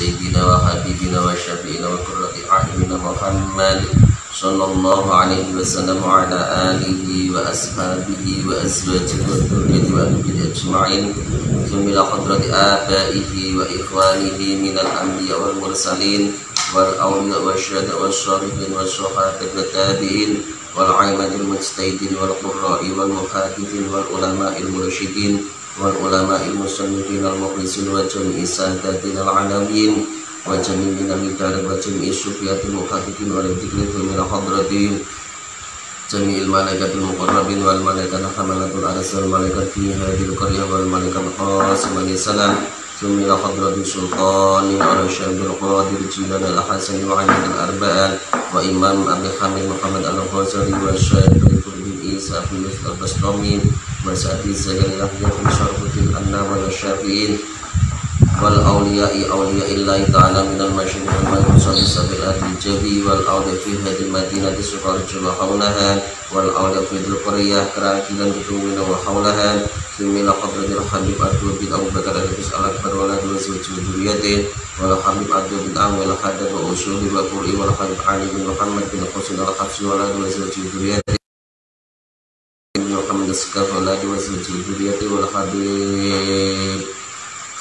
سيدنا وحبيبنا وشفيعنا وقرة أعيننا محمد صلى الله عليه وسلم وعلى آله وأصحابه وأزواجه وذريته وأهله أجمعين ثم إلى حضرة آبائه وإخوانه من الأنبياء والمرسلين والأولياء والشهداء والصالحين والصحابة والتابعين والعلماء المجتهدين والقراء والمحدثين والعلماء المرشدين والعلماء المصنفين المخلصين وجميع ساداتنا العالمين وجميع الأمثال وجميع الصوفية المحققين والذكر من حضرة جميع الملائكة المقربين والملائكة حملة العرش والملائكة في هذه القرية والملائكة القاسمة السلام ثم إلى حضرة سلطان الشيخ القادر جيلان الحسن وعلي الأربعة وإمام أبي حامد محمد الغزالي والشيخ بن عيسى بن البسطامي وسعد الزجل يحيى بن شرف الأنام والشافعين والأولياء أولياء الله تعالى من المشرق والمغرب سبيلات الجبي والأولياء في هذه المدينة سقارج وحولها والأولياء في القرية كراكلا بطول وحولها ثم إلى حضرة الحبيب عبد بن أبو بكر الأكبر ولد وزوج ذريته والحبيب عبد بن عمرو والحدث وأصول وقرئ والحبيب علي بن محمد بن حسين الحفصي ولد وزوج ذريته محمد السكاف ولد وزوج ذريته والحبيب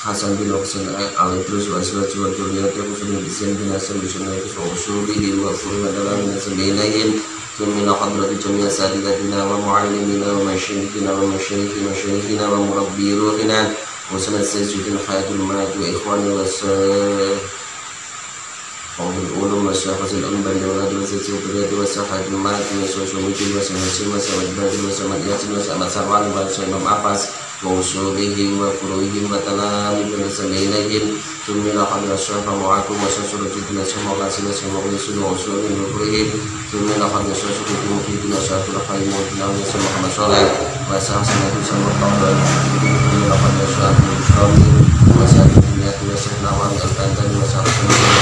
Hasan bin Hussein al-Idrus wa azwaju wa dzurriyyatuhu Husain bin Zain bin Hasan bin Sunnah wa usulihi wa qurra dalam min sabilain min hadrati jami'a sadidatina wa muallimina wa masyayikhina wa masyayikhina wa murabbi ruhina wa sanad sayyidina hayatul maut wa ikhwani wa sahabul ulum wa syafasil anbari wa ladul sayyidina wa sahadul maut wa syafasil wa syafasil wa syafasil wa syafasil wa syafasil wa syafasil wa ووصولهم وفروعهم وتلاميذ سبيلهم ثم إلى حضرة الشيخ معكم وشاشر جدنا الشيخ وغاسل الشيخ وغيسل ووصولهم وفروعهم ثم إلى حضرة الشيخ ومحيطنا الشيخ الحي موتنا والشيخ محمد صالح وسعى سنة الشيخ الطاهر ثم إلى حضرة الشيخ البشراني وسعى الدنيا والشيخ نوام الفانتاني وسعى سنة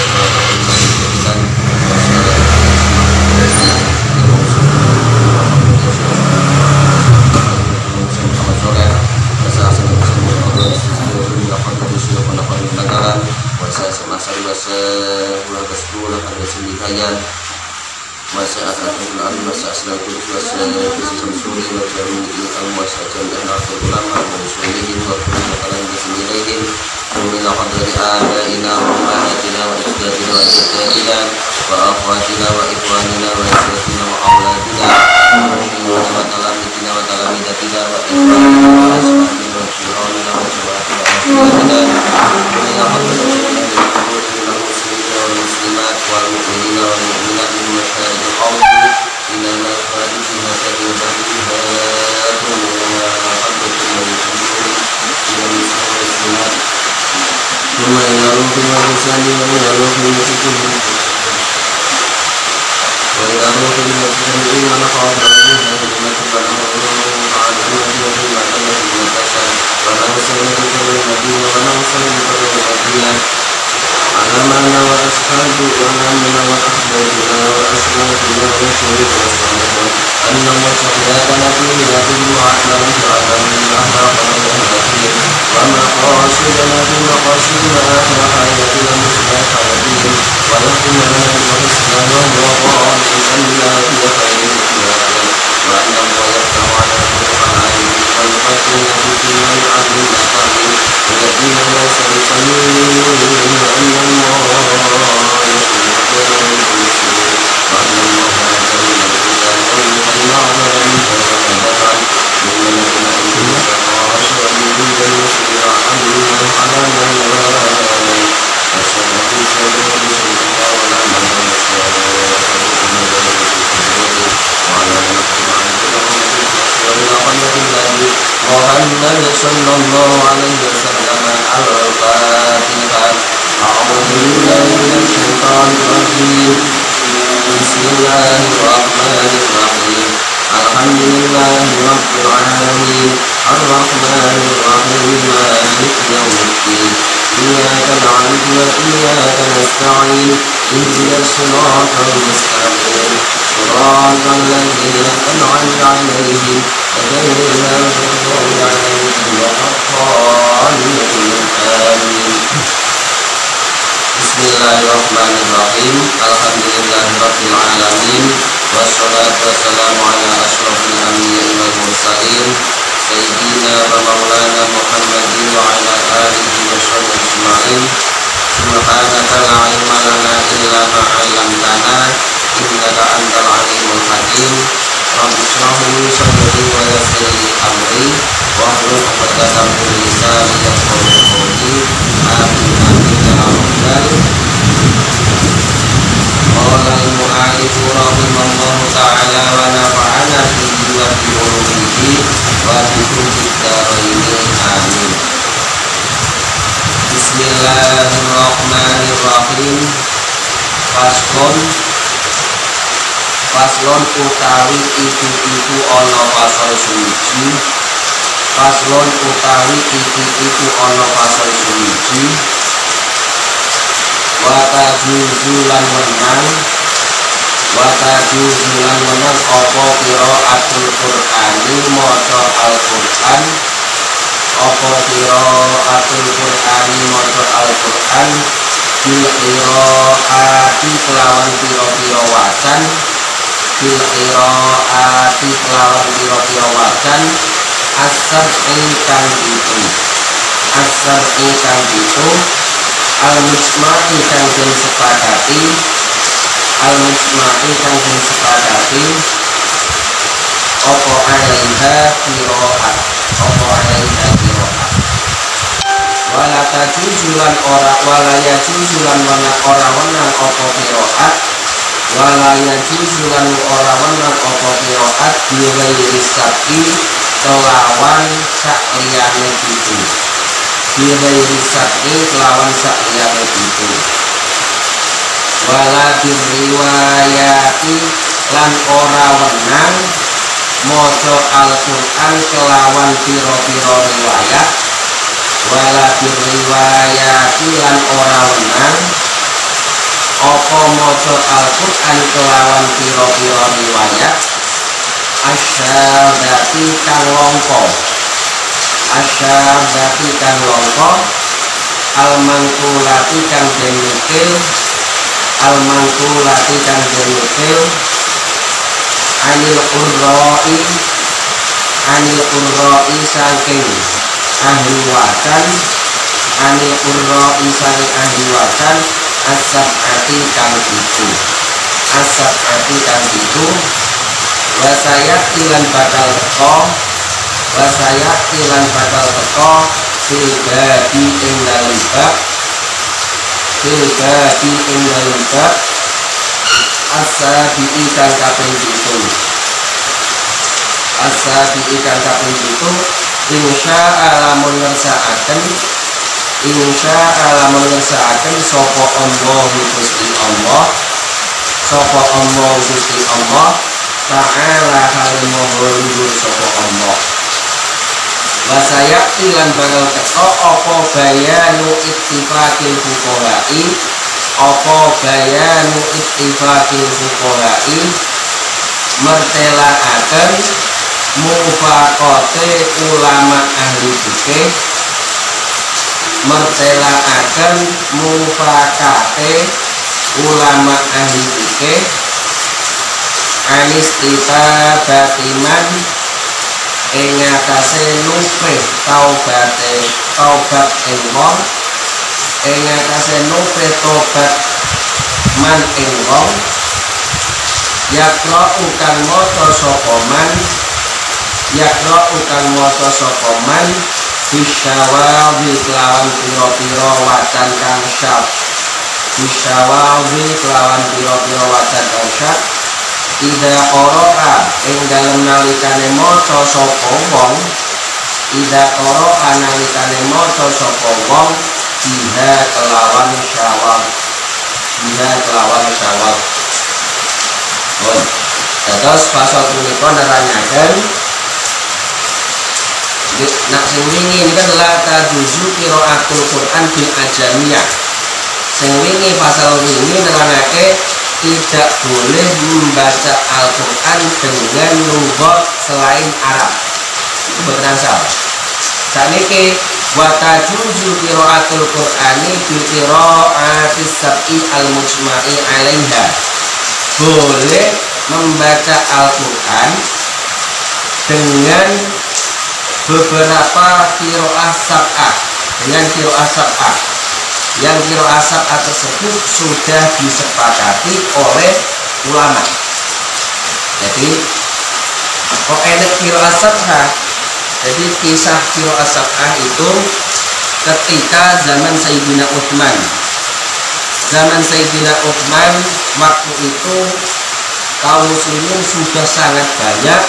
Bismillahirrahmanirrahim. Alhamdulillahirabbil alamin. Wassalatu wassalamu ala asyrofil anbiya'i wal mursalin sayyidina wa maulana Muhammadin wa ala alihi wa sahbihi ajma'in. Subhanaka la ilma lana illa ma 'allamtana innaka antal alimul hakim. Rabbi shrah li sadri wa yassir li amri wahlul 'uqdatam min lisani yafqahu qawli. Amin amin ya rabbal. Qala al-mu'allif rahimahullahu ta'ala wa nafa'ana bihi wa bi ulumihi wa bi kulli daraini amin. Bismillahirrahmanirrahim. Paslon utawi iku ana pasal suci. Paslon utawi iku ana pasal suci. Watajuzulan menang apa qiraatul Qur'ani maca Al-Qur'an. Apa qiraatul Qur'ani maca Al-Qur'an bil qiraati kelawan pira-pira wacan. Bil qiraati kelawan pira-pira wacan as-sab'i kang pitu. As-sab'i kang pitu al-mujma'i kang den sepakati. Al-mujma'i kang den sepakati apa alaiha qiraat. Apa alaiha qiraat. Wala tajuzulan ora wenang apa qiraat. Wala yajuzulan ora wenang apa qiraat biwiri sabi kelawan sak liyane pitu. Biwiri sabi kelawan sak liyane pitu. Wala birriwayati lan ora wenang maca Al-Qur'an kelawan pira-pira riwayat. Wala birriwayati lan ora wenang apa maca Al-Qur'an kelawan pira-pira riwayat. Asyadati kang longko. Asyadati kang longko. Al-mangkulati kang denukil. Al-mangkulati kang denukil anil qurra'i saking ahli wacan. Anil qurra'i saking ahli wacan as-sab'ati kang pitu. As-sab'ati kang pitu. Wasayati lan bakal teko. Wasayati lan bakal teko fil babi ing dalem bab. Fil babi ing dalem bab as-sabi'i kang kaping pitu. As-sabi'i kang kaping pitu. Insya'a lamun ngersakaken. Insya'a lamun ngersakaken sapa Allah Gusti Allah. Sapa Allah Gusti Allah ta'ala halimuhur luhur sapa Allah. Wasayati lan bakal teko apa bayanu ittifaqil fuqaha'i. Apa bayanu ittifaqil fuqaha'i mertelaaken mufaqate ulama ahli fikih. Mertelaaken mufaqate ulama ahli fikih anistifabatiman ing atase nuprih taubat ing wong. Ing atase nuprih tobat man ing wong. Yaqra'u kang maca sapa man. Yaqra'u kang maca sapa man bisyawawil kelawan pira-pira wacan kang syad. Bisyawawil kelawan pira-pira wacan kang syad. Ida qara'a ing dalem nalikane maca sapa wong. Ida qara'a nalikane maca sapa wong biha kelawan syawal. Biha kelawan syawal. Terus pasal punika nerangaken nak sing wingi ini kan la tajuzu qiraatul Qur'an bil ajamiyah. Sing wingi pasal wingi nerangake tidak boleh membaca Al-Qur'an dengan lughat selain Arab. Itu betul salah. Sakniki wa tajuzu qiraatul Qur'ani bil qiraatis sab'i al mujma'i 'alaiha. Boleh membaca Al-Qur'an dengan beberapa qiraah sab'ah, dengan qiraah sab'ah. Yang qiraah sab'ah tersebut sudah disepakati oleh ulama. Jadi kok enak qiraah sab'ah. Jadi kisah qiraah sab'ah itu ketika zaman Sayyidina Utsman. Zaman Sayyidina Utsman waktu itu kaum muslimin sudah sangat banyak,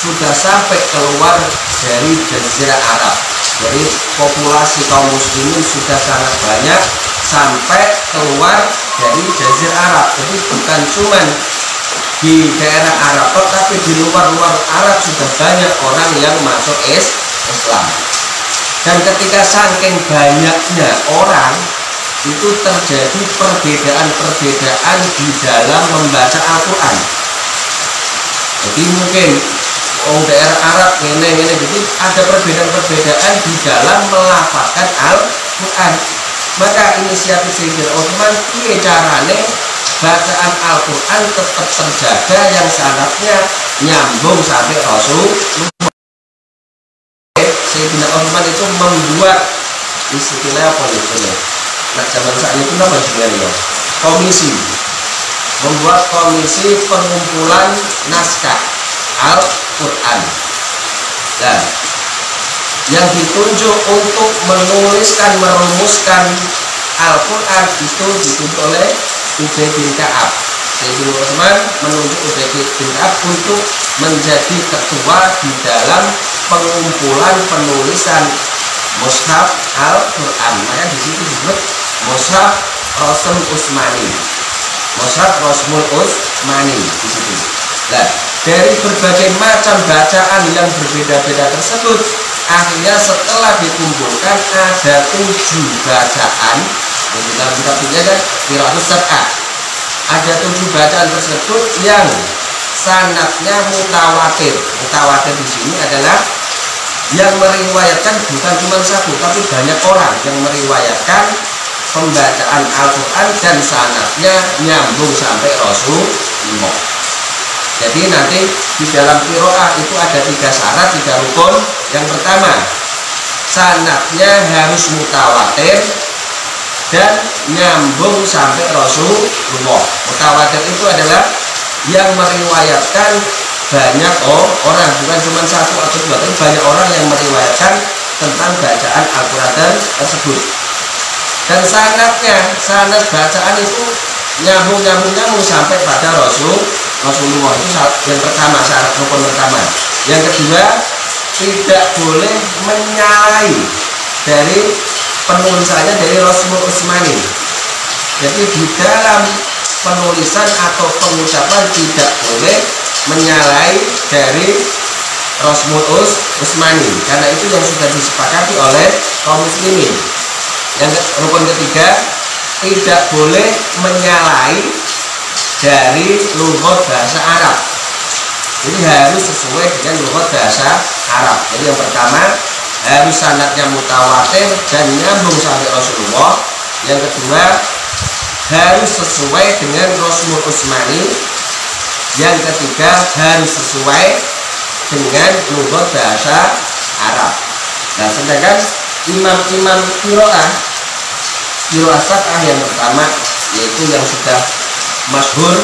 sudah sampai keluar dari Jazirah Arab. Jadi populasi kaum muslimin sudah sangat banyak sampai keluar dari Jazirah Arab. Jadi bukan cuman di daerah Arab, tapi di luar-luar Arab sudah banyak orang yang masuk Islam. Dan ketika saking banyaknya orang, itu terjadi perbedaan-perbedaan di dalam membaca Al-Quran. Jadi mungkin daerah Arab ini, jadi ada perbedaan-perbedaan di dalam melafalkan Al-Quran. Maka inisiatif Sayyidina Utsman, piye carane bacaan Al-Quran tetap terjaga yang sanadnya nyambung sampai Rasulullah. Sayyidina Utsman itu membuat istilah apa itu ya? Nah, zaman saat itu apa sebenarnya? Komisi, membuat komisi pengumpulan naskah Al-Quran. Dan yang ditunjuk untuk menuliskan, merumuskan Al-Quran itu ditunjuk oleh Ubay bin Ka'ab. Sayyidina Utsman menunjuk Ubay bin Ka'ab untuk menjadi ketua di dalam pengumpulan penulisan Mushaf Al-Quran. Maka di situ disebut Mushaf Rasm Utsmani. Mushaf Rasmul Utsmani di situ. Nah, dari berbagai macam bacaan yang berbeda-beda tersebut, akhirnya setelah dikumpulkan ada 7 bacaan. Yang di dalam kitab ini ada qiraatus sab'ah. Ada 7 bacaan tersebut yang sanadnya mutawatir. Mutawatir di sini adalah yang meriwayatkan bukan cuma satu, tapi banyak orang yang meriwayatkan pembacaan Al-Quran dan sanadnya nyambung sampai Rasulullah. Jadi nanti di dalam qiraah itu ada 3 syarat, 3 rukun. Yang pertama, sanadnya harus mutawatir dan nyambung sampai Rasulullah. Mutawatir itu adalah yang meriwayatkan banyak orang, bukan cuma satu atau 2, tapi banyak orang yang meriwayatkan tentang bacaan Al-Quran tersebut. Dan sanad bacaan itu nyambung sampai pada Rasulullah. Itu yang pertama, syarat rukun pertama. Yang kedua, tidak boleh menyalahi dari penulisannya dari Rasmul Utsmani. Jadi di dalam penulisan atau pengucapan tidak boleh menyalahi dari Rasmul Utsmani, karena itu yang sudah disepakati oleh kaum muslimin. Yang rukun ketiga, tidak boleh menyalahi dari lughat bahasa Arab. Jadi harus sesuai dengan lughat bahasa Arab. Jadi yang pertama, harus sanadnya mutawatir dan nyambung sampai Rasulullah. Yang kedua, harus sesuai dengan Rasmul Utsmani. Yang ketiga, harus sesuai dengan lughat bahasa Arab. Nah, sedangkan imam-imam qiraah sab'ah yang pertama, yaitu yang sudah masyhur,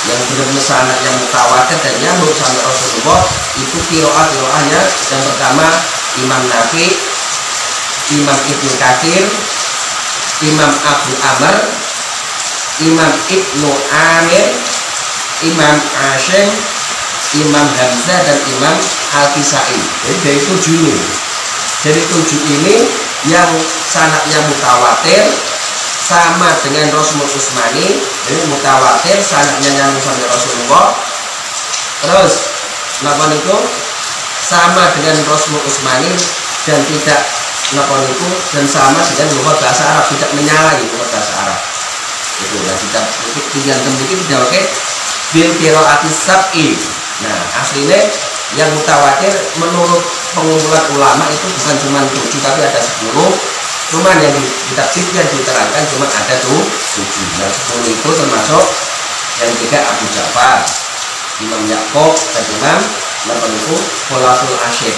yang benar-benar sanadnya mutawatir dan nyambung sampai Rasulullah, itu qiraahnya yang pertama Imam Nafi, Imam Ibnu Katsir, Imam Abu Amr, Imam Ibnu Amir, Imam Asyim, Imam Hamzah, dan Imam Al-Kisai. Jadi dari 7 ini. Dari 7 ini yang sanadnya mutawatir sama dengan Rasmul Utsmani. Jadi mutawatir, sanadnya nyambung sampai Rasulullah. Terus napa niku sama dengan Rasmul Utsmani dan tidak napa niku dan sama dengan lughat bahasa Arab, tidak menyalahi lughat bahasa Arab. Itu lah kita tinggal tembikin tidak oke bil qiraatis sab'i. Nah, aslinya Yang mutawatir menurut pengumpulan ulama itu bukan cuma 7 tapi ada 10. Cuman yang di kitab yang diterangkan cuma ada 7. Yang 10 itu termasuk yang 3 Abu Ja'far, Imam Ya'qub dan Imam itu Khulafatul Asyir.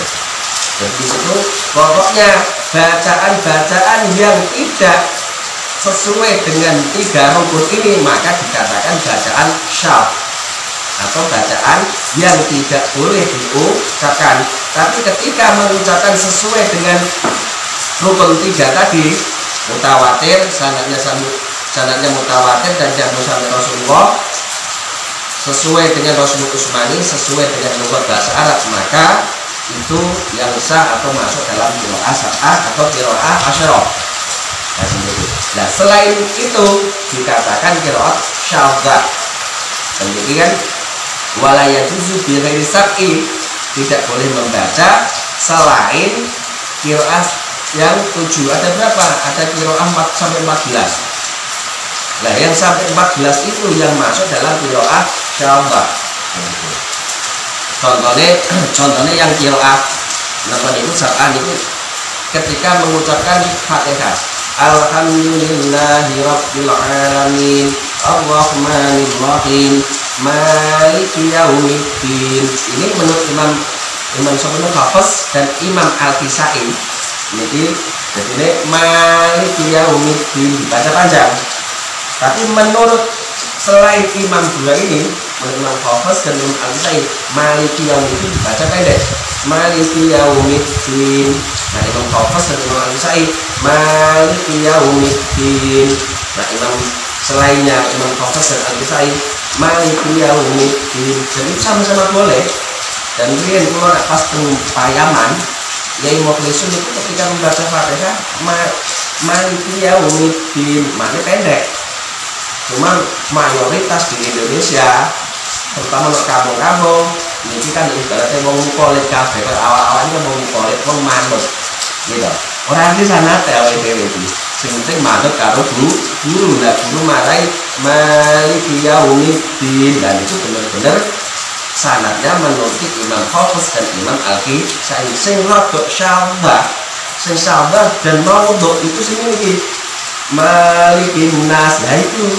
Jadi di situ pokoknya bacaan-bacaan yang tidak sesuai dengan 3 rukun ini maka dikatakan bacaan syadz atau bacaan yang tidak boleh diucapkan. Tapi ketika mengucapkan sesuai dengan rukun 3 tadi, mutawatir, sanadnya mutawatir dan jahmu sampai Rasulullah, sesuai dengan Rasul Utsmani, sesuai dengan lughat bahasa Arab, maka itu yang sah atau masuk dalam qiraah sab'ah atau qiraah asyarah. Nah, selain itu dikatakan qiraat syadzah. Demikian wala yajuzu bi ghairi sab'i, tidak boleh membaca selain qiraah yang 7. Ada berapa? Ada qiraah 4 sampai 14. Nah, yang sampai 14 itu yang masuk dalam qiraah syadzah. Contohnya yang qiraah itu sab'ah itu ketika mengucapkan Fatihah, alhamdulillahi rabbil alamin arrahmanir rahim maliki yaumiddin. Ini menurut Imam Syafi'i Hafiz dan Imam Al-Kisai. Jadi ini maliki yaumiddin dibaca panjang. Tapi menurut selain imam dua ini, menurut Imam Hafiz dan Imam Al-Kisai, maliki yaumiddin dibaca pendek, maliki yaumiddin. Nah, Imam Hafiz dan Imam Al-Kisai, maliki yaumiddin. Nah, imam selainnya Imam Hafiz dan Al-Kisai, maliki yaumiddin. Jadi sama-sama boleh. Dan kemudian kalau nak pas payaman Yai Mukhlisun itu ketika membaca Fatihah maliki yaumiddin, maknanya pendek. Cuma mayoritas di Indonesia, terutama di kampung-kampung, ini kan ibaratnya mau mukolit kafe, awal-awalnya mau mukolit, mau manut, gitu. Orang di sana TWTW itu, penting manut karo guru, nah guru marai maliki yaumiddin, dan itu benar-benar sanadnya menurut Imam Hafiz dan Imam Al-Kisai. Sing rodok syadzah dan maudhu itu sendiri malikin nas. Nah itu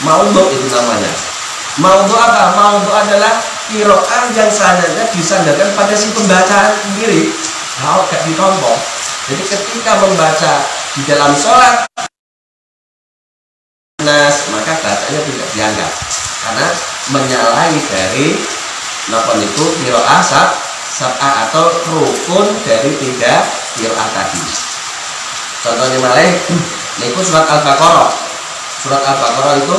maudhu itu namanya. Maudhu apa? Maudhu adalah qiraah yang sanadnya disandarkan pada si pembaca sendiri. Kalau gak ditompok. Jadi ketika membaca di dalam sholat nas, maka bacanya tidak dianggap karena menyalahi dari nopon itu qiraah sab'ah atau rukun dari 3 qiraah tadi. Contohnya malah niku surat Al-Baqarah. Surat Al-Baqarah itu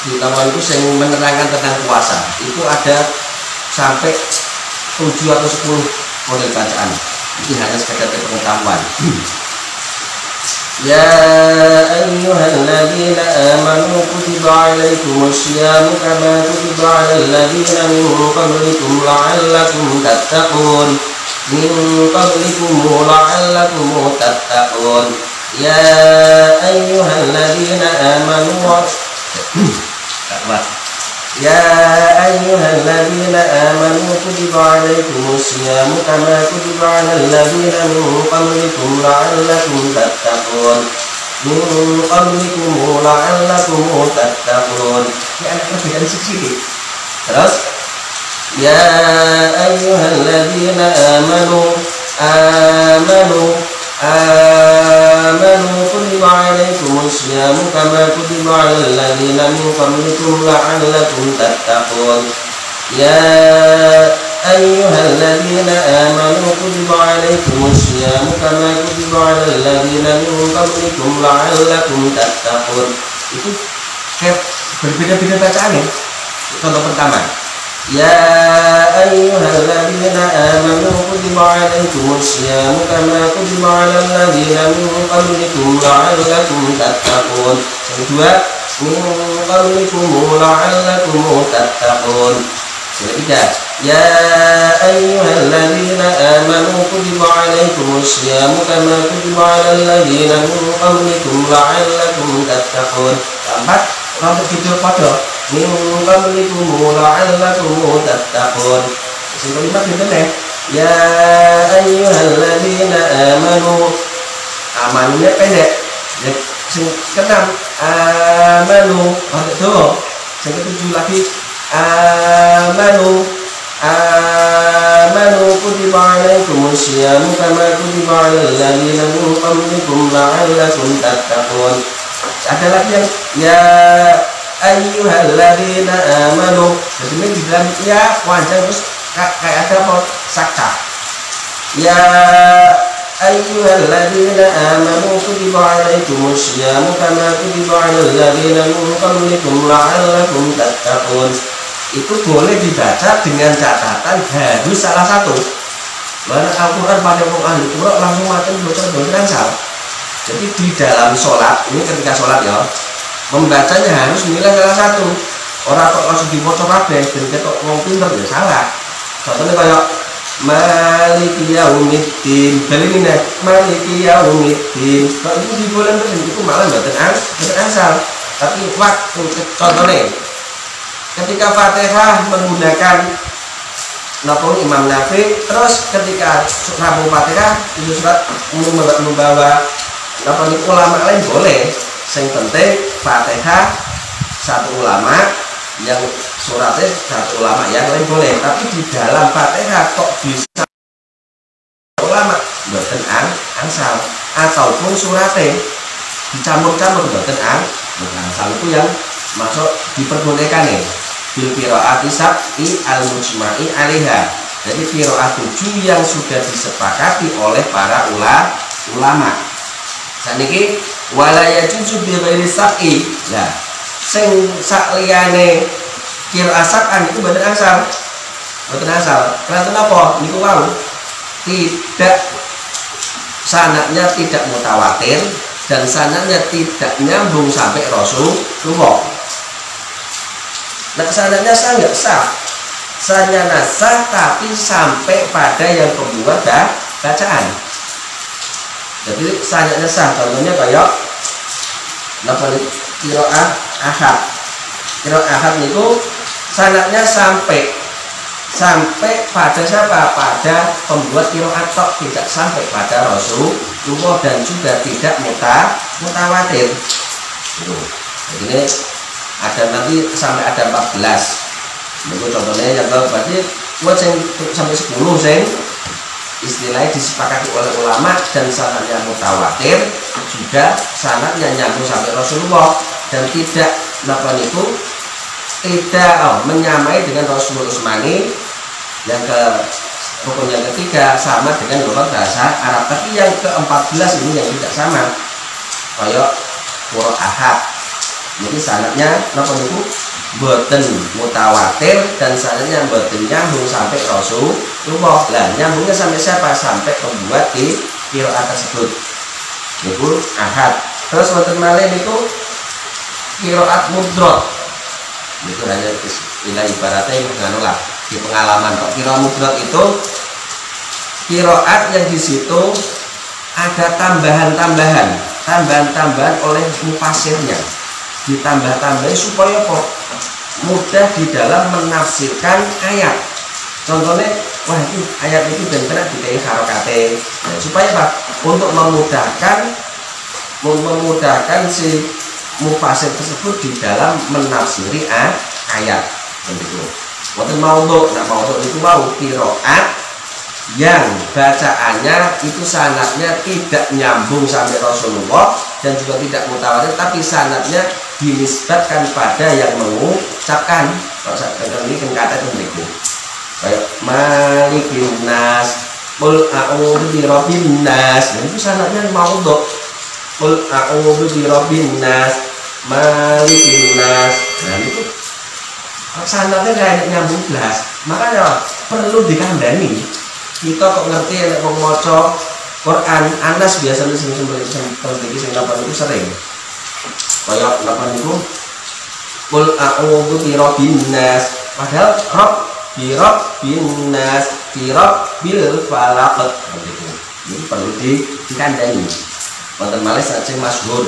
di nomor itu yang menerangkan tentang puasa. Itu ada sampai 7 atau 10 model bacaan. Ini hanya sekedar pengetahuan. Ya ayyuhalladzina amanu kutiba alaikumus syiyamu kama kutiba alal ladzina min qablikum la'allakum tattaqun. Min qablikum la'allakum tattaqun. Ya ayyuhalladzina amanu Ya ayyuhalladzina amanu kutiba alaikumus syiyamu kama kutiba alal ladzina min qablikum la'allakum tattaqun. Min qablikum la'allakum tattaqun. Ini ada perbedaan sedikit. Terus ya ayyuhalladzina amanu kutiba alaikumus syiyamu kama kutiba alal ladzina min qablikum la'allakum tattaqun. Ya ayyuhalladzina amanu kutiba alaikumus syiyamu kama kutiba alal ladzina min qablikum la'allakum tattaqun. Itu berbeda-beda bacaannya. Contoh pertama, ya ayyuhalladzina amanu kutiba alaikumus syiyamu kama kutiba alal ladzina min qablikum la'allakum tattaqun. Yang kedua, min qablikum la'allakum tattaqun. Yang ketiga, ya ayyuhalladzina amanu kutiba alaikumus syiyamu kama kutiba alal ladzina min qablikum la'allakum tattaqun. Keempat, untuk video foto min qablikum la'allakum tattaqun. Sing kelima pinten ya ayyuhalladzina amanu. Amanunya pendek. Sing keenam amanu. Tuh. Sing ketujuh lagi amanu kutiba alaikumus syiyamu kama kutiba alal ladzina min qablikum la'allakum tattaqun. Ada lagi yang ya ayyuhalladzina amanu. Jadi ini di dalam ya panjang terus kayak ada apa sakta. Ya ayyuhalladzina amanu kutiba alaikumus syiyamu kama kutiba alal ladzina min qablikum la'allakum tattaqun. Itu boleh dibaca dengan catatan harus salah satu. Mana Al-Quran pada orang ahli Quran langsung makan bocor-bocoran salah. Jadi di dalam sholat ini ketika sholat ya membacanya harus nilai salah satu. Orang kok langsung dibocor kabeh dan ketok ngomong pinter ya salah. Contohnya kayak Maliki yaumiddin. Beli ini Maliki yaumiddin. Kalau itu diboleh itu malah mboten asal. Tapi waktu contohnya ketika Fatihah menggunakan Imam Nafi, terus ketika rampung Fatihah itu surat membawa ulama lain boleh. Yang penting Fatihah satu ulama, yang suratnya satu ulama, yang lain boleh. Tapi di dalam Fatihah kok bisa ulama mboten asal, ataupun suratnya dicampur-campur mboten asal. Itu yang masuk diperbolehkan nih bil qiraati sab'i al-mujma'i 'alaiha. Jadi qiraat 7 yang sudah disepakati oleh para ulama. Saniki wala yajuzu bi ghairi sab'i. Lah, sing sakliyane qiraat sab'an itu mboten asal. Mboten asal. Karena apa? Niku wau tidak sanadnya tidak mutawatir dan sanadnya tidak nyambung sampai Rasulullah. Nah, sanadnya sah nggak sah, sanadnya sah tapi sampai pada yang pembuat bacaan. Jadi sanadnya sah, contohnya kayak qiraah ahad. Qiraah ahad itu sanadnya sampai pada siapa? Pada pembuat qiraat tok, tidak sampai pada Rasulullah dan juga tidak mutawatir. Jadi ada nanti sampai ada 14. Itu contohnya yang berarti buat sampai 10 sing istilahnya disepakati oleh ulama dan sanadnya mutawatir, juga sanadnya nyambung sampai Rasulullah dan tidak menyamai dengan Rasulullah Utsmani. Yang rukun yang ketiga sama dengan lughat bahasa Arab, tapi yang ke-14 ini yang tidak sama. Kayak qiraah ahad. Jadi sanadnya boten mutawatir dan sanadnya boten nyambung sampai Rasulullah. Lah nyambungnya sampai siapa? Sampai pembuat di qiraat tersebut. Itu ahad. Terus wonten malih niku qiraat mudrot. Itu hanya istilah ibaratnya menganulah di pengalaman. Kok qiraat mudrot itu qiraat yang di situ ada tambahan oleh mufasirnya. Ditambah-tambahi supaya kok mudah di dalam menafsirkan ayat. Contohnya, wah itu ayat itu benar dikai harokate. Nah, supaya apa? Untuk memudahkan si mufasir tersebut di dalam menafsiri ayat. Begitu. Waktu maudhu, nah maudhu itu mau qiraat yang bacaannya itu sanadnya tidak nyambung sampai Rasulullah dan juga tidak mutawatir, tapi sanadnya dinisbatkan pada yang mengucapkan. Kalau saya ini kan kata itu berikut kayak malikin nas, qul a'udzu birabbin nas. Dan itu sanadnya maudhu. Qul a'udzu birabbin nas, malikin nas. Nah itu sanadnya kayak nyambung belas. Makanya perlu dikandani. Kita kok ngerti nek wong maca Quran, Anas biasanya sing itu sering. Kayak napa niku? Qul a'udzu birabbin nas. Padahal bi rabbin nas, bi rabbil falaq. Ini perlu dikandani. Wonten malih sing masyhur.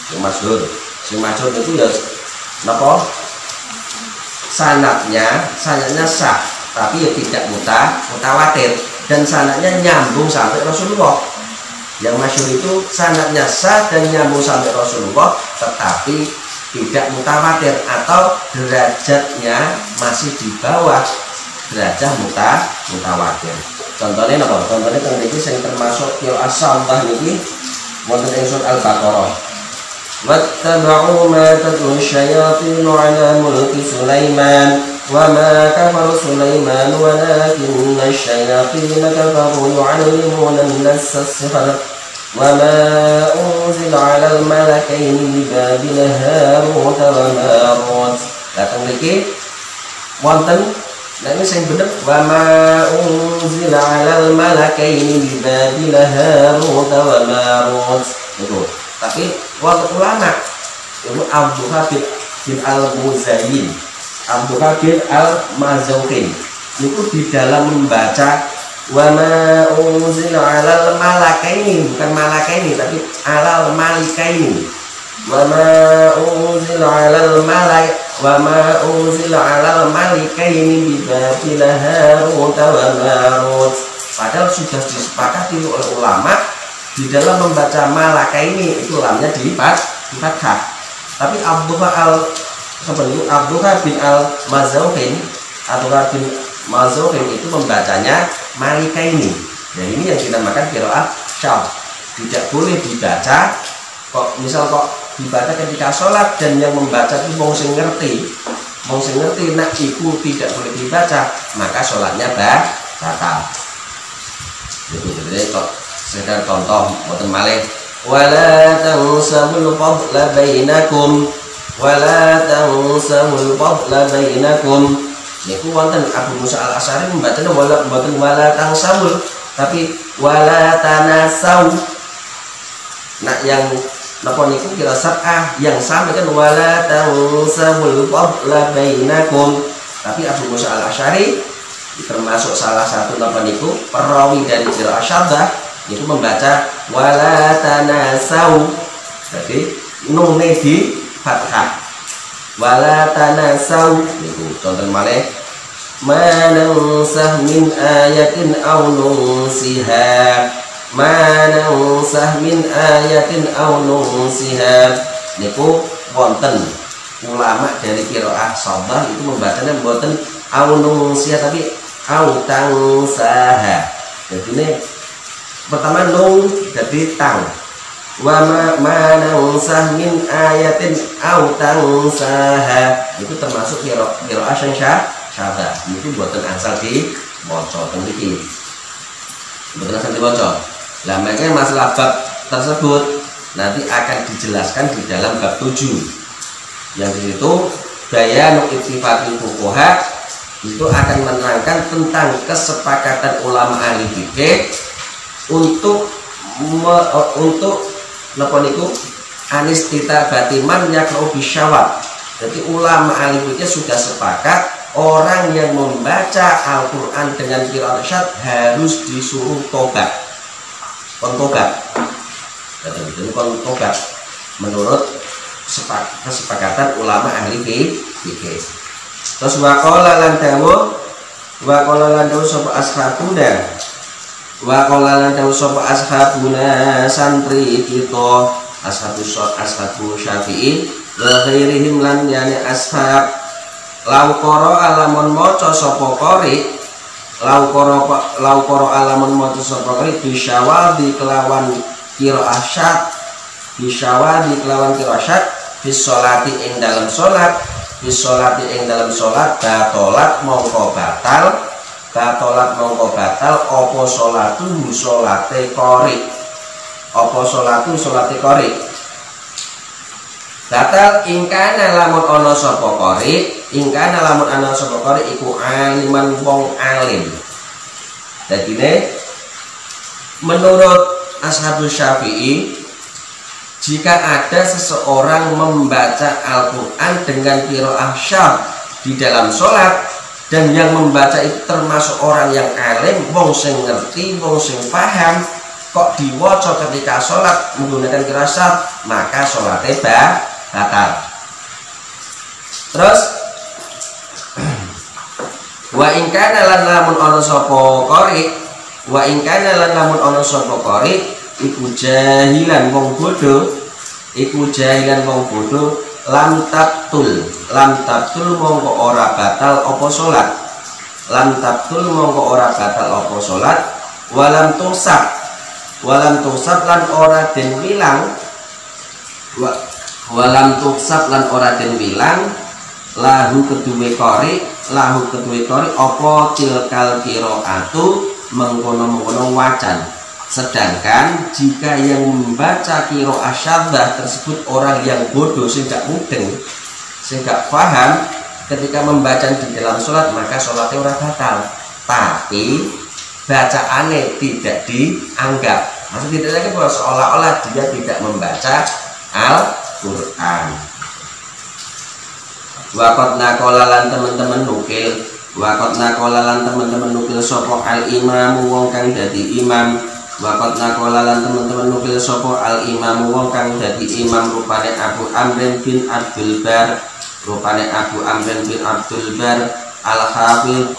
Sing masyhur itu ya napa? sanadnya sah, tapi ya tidak mutawatir, dan sanadnya nyambung sampai Rasulullah. Yang masyhur itu sanadnya sah dan nyambung sampai Rasulullah, tetapi tidak mutawatir atau derajatnya masih di bawah derajat mutawatir. Contohnya apa? Contohnya teng niki sing termasuk qiraat shadhah niki wonten ing surat Al-Baqarah. Wattaba'u ma tatlu syayatin 'ala mulki Sulaiman wa ma kafara Sulaiman walakinna asy-syayatin kafaru yu'allimuna an-nasa as-sihr wa ma unzila 'ala al-malakaini bi Babil Harut wa Marut. Datang niki wonten nah ini saya bener wa ma unzila 'alal malakaini bi Babil Harut wa Marut itu. Tapi waktu ulama itu Abdul Habib bin Al-Muzayyin, Abdul Habib Al-Mazaukin itu di dalam membaca wa ma unzila 'alal malakaini, bukan malakaini tapi 'alal malikaini, wa ma unzila 'alal malak wa ma unzila 'alal malikaini bi Babil Harut wa Marut. Padahal sudah disepakati oleh ulama di dalam membaca malakaini itu lamnya di fathah. Tapi Abdul bin Al-Mazaukin itu membacanya malikaini. Dan ini yang dinamakan qiraat syadz. Tidak boleh dibaca kok dibaca ketika sholat dan yang membaca itu wong sing ngerti nak iku tidak boleh dibaca, maka sholatnya batal. Jadi kok sekedar contoh boten malih wala tansabul fadla bainakum niku wonten Abu Musa Al-Asy'ari membacanya wala tansabul, tapi wala tanasau. Nah yang napa niku kira sab'ah yang sama kan wala tansabul fadla bainakum, tapi Abu Musa Al-Asy'ari termasuk salah satu napa niku perawi dari qiraat syadhah itu membaca wala tanasau, jadi nune di fathah wala tanasau. Niku contoh malih manansah min ayatin aw nunsiha min ayatin aw nunsiha. Niku wonten ulama dari qiraat shadhah itu membacanya mboten aw nunsiha tapi aw tangsaha. Jadi ini pertama nun jadi tang wa ma nansah min ayatin aw tangsaha itu termasuk qiraat syadhah. Itu buatan asal di maca teng mriki. Buatan asal dibaca. Lah makanya masalah bab tersebut nanti akan dijelaskan di dalam bab 7. Yang di situ bayanu ittifaqil fuqaha itu akan menerangkan tentang kesepakatan ulama ahli fikih untuk napa niku anistita batiman yakau bisyawab. Jadi ulama ahli fikih sudah sepakat orang yang membaca Al-Qur'an dengan qiraat syadz harus disuruh tobat. Kontobat. Jadi kontobat menurut kesepakatan ulama ahli fikih. Terus waqala lan dawu sapa ashabuna santri kita ashabu Syafi'i wa ghairihim lan yani ashab lau qara alamun maca sapa qari alamun maca sapa qari bisyawadi kelawan qiraat syadz bis sholati ing dalam salat batolat mongko batal apa sholatu sholate qari batal ingkana lamun ana sapa qari iku aliman wong alim. Dadine menurut ashabus Syafi'i, jika ada seseorang membaca Al-Qur'an dengan qiraat syadz di dalam sholat dan yang membaca itu termasuk orang yang alim, wong sing ngerti, wong sing paham, kok diwaca ketika sholat menggunakan qiraat syadz, maka sholatnya batal. Terus Wa in kana lan lamun ana sapa qari, wa in kana lan lamun ana sapa qari iku jahilan wong bodho, iku jahilan wong bodho lam tabtul mongko ora batal apa salat, lam tabtul mongko ora batal apa salat, walam tusab lan ora den wilang, walam tusab lan ora den wilang lahu kedue qari apa tilkal qiraatu mengkono-mengkono wacan. Sedangkan jika yang membaca qiraah syadzah tersebut orang yang bodoh, sing gak mudeng, sing gak paham ketika membaca di dalam sholat, maka sholatnya orang batal, tapi bacaannya tidak dianggap. Maksudnya tidak lagi bahwa seolah-olah dia tidak membaca Al-Quran. Wakot nakola lan teman-teman nukil, wakot nakola lan teman-teman nukil sopo al-imamu wong kang dadi imam, wakot nakola lan teman-teman nukil sopo al-imamu wong kang dadi imam rupane Abu Amrin bin Abdul Bar, rupane Abu Amrin bin Abdul Bar al-Hafidh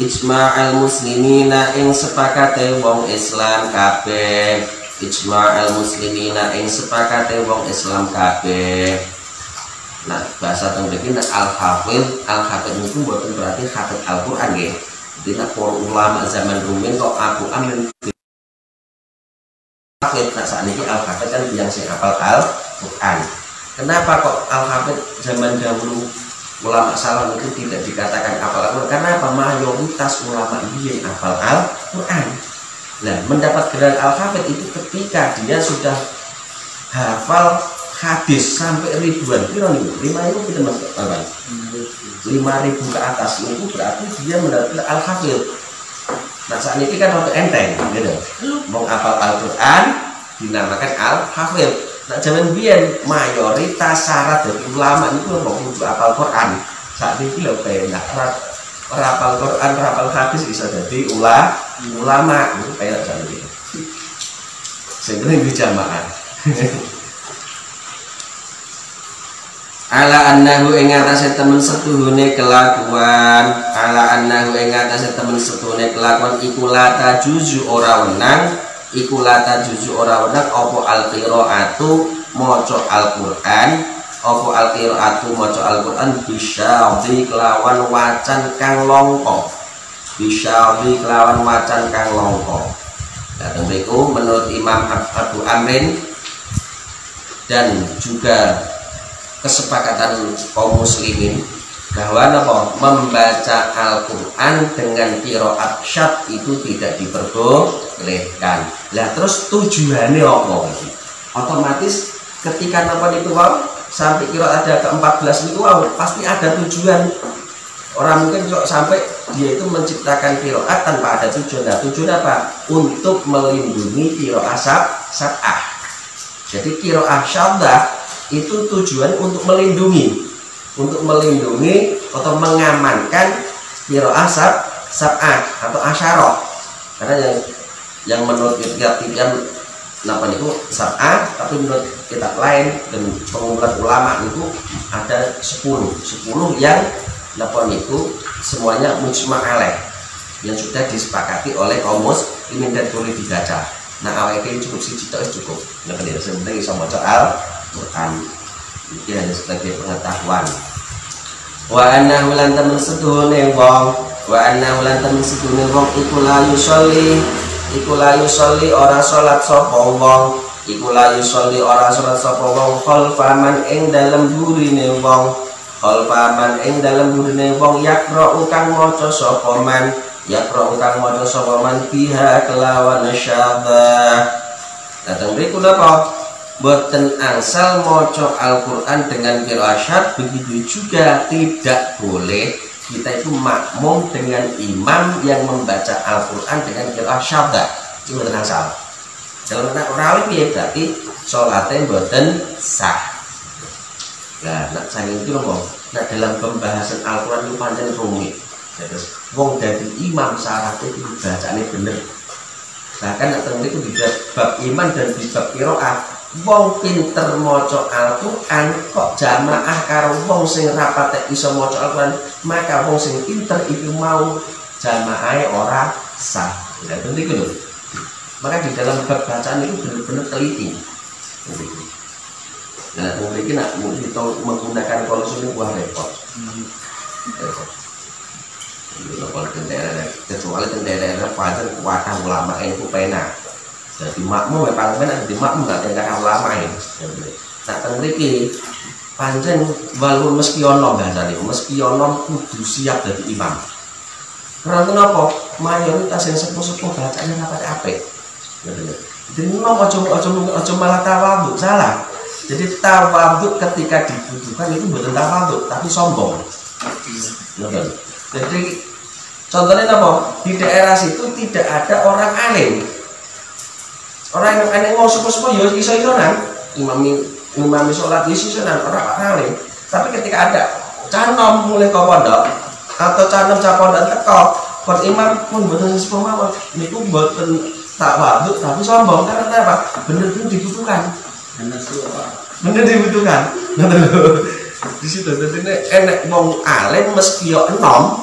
ijma'al muslimina ing sepakate wong Islam kabeh, ijma'al muslimina ing sepakate wong Islam kabeh. Nah, bahasa tenggekin al-hafidh itu bukan berarti hafidh Al-Quran ya. Tidak para ulama zaman rumin kok Abu Amrin hafidh. Nah, saat ini al-hafidh kan yang sing hafal Al-Quran. Kenapa kok al-hafidh zaman dahulu ulama salaf itu tidak dikatakan hafal Al-Quran? Karena apa? Mayoritas ulama ini yang hafal Al-Quran. Nah, mendapat gelar al-hafidh itu ketika dia sudah hafal hadis sampai ribuan, kira nih 5.000 kita masuk apa? 5.000 ke atas itu berarti dia mendapatkan al-hafidh. Nah, saat ini kan waktu enteng, gitu. Mau hafal Al-Quran dinamakan al-hafidh. Nah, zaman biyen mayoritas syarat dari ulama itu mau kudu hafal Quran. Saat ini lho penak hafal Quran, hafal hadis bisa jadi ulama itu kayak zaman itu. Sehingga di jamaah. Ala annahu ing atase temen setuhune kelakuan, ala annahu ing atase temen setuhune kelakuan iku lata juzu ora wenang, iku lata juzu ora wenang apa al-qiraatu maca Al-Qur'an, apa al-qiraatu maca Al-Qur'an bisyadhi kelawan wacan kang longko, bisyadhi kelawan wacan kang longko. Datang beku menurut Imam Abu Amrin dan juga kesepakatan kaum muslimin bahwa membaca Al-Quran dengan qiraat syadz itu tidak diperbolehkan. Lah terus tujuannya apa? Otomatis ketika itu sampai qiraat ada ke-14 itu pasti ada tujuan. Orang mungkin sampai dia itu menciptakan qiraat tanpa ada tujuan. Nah, tujuan apa? Untuk melindungi qiraat sab'ah. Jadi qiraat syadzah itu tujuan untuk melindungi atau mengamankan qiraah sab'ah atau asyarah. Karena yang menurut kitab itu sab'ah, tapi menurut kitab lain dan pengumpulan ulama itu ada 10 yang itu semuanya mujma' alaih, yang sudah disepakati oleh kaum muslimin dan boleh dibaca. Nah, awal ini cukup cukup. Nah, kemudian sebenarnya bisa baca Al-Quran. Ini hanya sebagai pengetahuan. Wa annahu lan tamen setuhune wong, iku la yusolli ora salat sapa wong, khalfaman ing dalem burine wong, yaqra'u kang maca sapa man, biha kelawan syadzah. Datang mriku napa? Boten angsal maca Al-Quran dengan qiraat syadz, begitu juga tidak boleh kita itu makmum dengan imam yang membaca Al-Quran dengan qiraat syadzah. Itu boten angsal. Dalam rawi ya berarti sholatnya boten sah. Nah, saya itu ngomong, dalam pembahasan Al-Quran itu panjang rumit. Terus wong dari imam syaratnya itu bacanya bener. Bahkan itu di bab iman dan di bab qiraat wong pinter maca Al-Qur'an kok jamaah karo wong sing rapate iso maca Al-Qur'an, maka wong sing pinter itu mau jamaahe ora sah. Lah penting lho. Maka di dalam bab bacaan itu benar-benar teliti. Nah, mungkin nak kita menggunakan konsum ini buah repot. Kalau daerah, kecuali daerah pancen kuatah ulama itu pena. Jadi makmum paling benar di makmum nggak ada ulama ini. Nah, tengriki pancen walaupun meski ono bahasane, meski ono kudu siap jadi imam. Karena kenapa? Mayoritas yang sepuh-sepuh bacanya dapat apik. Jadi imam ojo malah tawadhu, salah. Jadi tawadhu ketika dibutuhkan itu bukan tawadhu, tapi sombong. Jadi contohnya apa? Di daerah situ tidak ada orang alim. Orang yang aneh mau sepuh-sepuh ya iso-isonan, imam sholat iso-isonan orang alim. Tapi ketika ada canom mulai ke pondok atau canom pondok teko, kon imam pun boten sepuh mawon, niku boten tawadhu tapi sombong. Karena apa? Bener-bener dibutuhkan. Bener dibutuhkan. Di situ tentunya enek wong alim meski yo enom.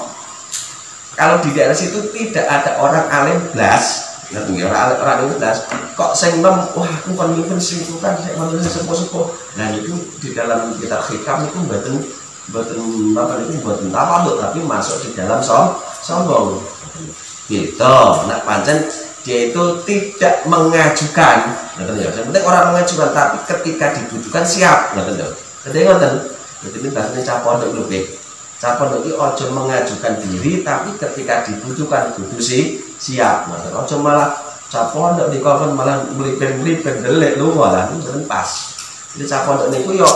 Kalau di daerah situ tidak ada orang alim blas, orang alim blas. Kok sing enom, wah aku kon mimpin sing kan sing manusia sepuh-sepuh. Nah itu di dalam kitab hikam itu mboten apa itu mboten tawadhu tapi masuk di dalam sombong. Gitu. Nak pancen dia itu tidak mengajukan, yang penting orang mengajukan, tapi ketika dibutuhkan siap, jadi ini bahasanya capondok lebih, capondok itu ojo mengajukan diri, tapi ketika dibutuhkan kudu siap, ojo malah capondok di kolon malah melipir delek lu malah itu pas. Jadi capondok itu yuk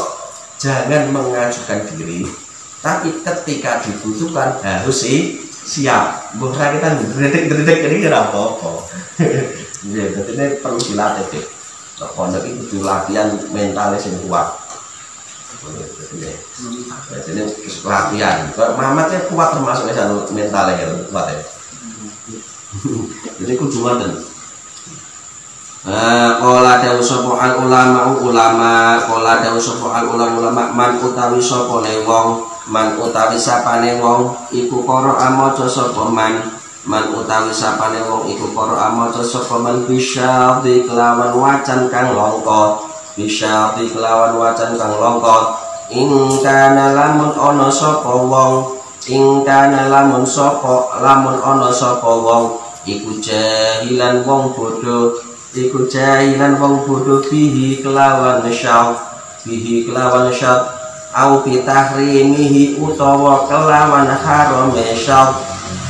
jangan mengajukan diri, tapi ketika dibutuhkan harus siap. Bukan kita gredek ini kira apa-apa. Ya, jadi ini perlu dilatih deh. Pondok itu butuh latihan mentalnya yang kuat. Jadi ini latihan. Mamatnya kuat termasuk mentalnya yang kuat ya. Jadi kudu ngoten. Qala dawu sapa al ulama qala dawu sapa al ulama man utawi sapa le wong man utawi sapane wong iku qara maca sapa man utawi sapane wong iku qara maca sapa man bisyadi kelawan wacan kang langka bisyadi kelawan wacan kang langka ing kana lamun ana sapa wong ing kana lamun ana sapa wong iku jahilan wong bodho iku jahilan wong bodho bihi kelawan syad au bitahrimihi utawa kelawan harame syad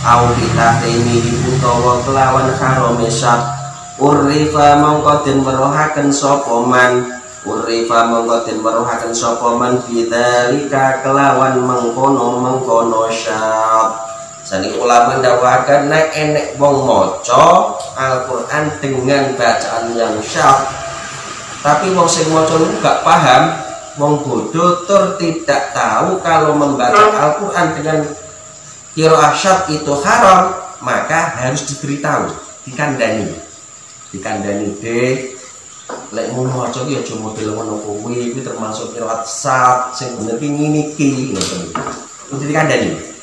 au bitahrimihi utawa kelawan harame syad urifa mongko den weruhaken sapa man urifa mongko den weruhaken sapa man bidzalika kelawan mengkono syad. Jadi ulama dakwaken nek enek wong maca Al-Qur'an dengan bacaan yang syad, tapi wong sing maca gak paham, wong bodoh tur tidak tahu kalau membaca Al-Quran dengan qiraah syad itu haram, maka harus diberitahu, dikandani deh. Lek mau maca ki aja model ngono kuwi, iki termasuk qiraat syad sing bener ki ngene iki ngoten. Kudu dikandani.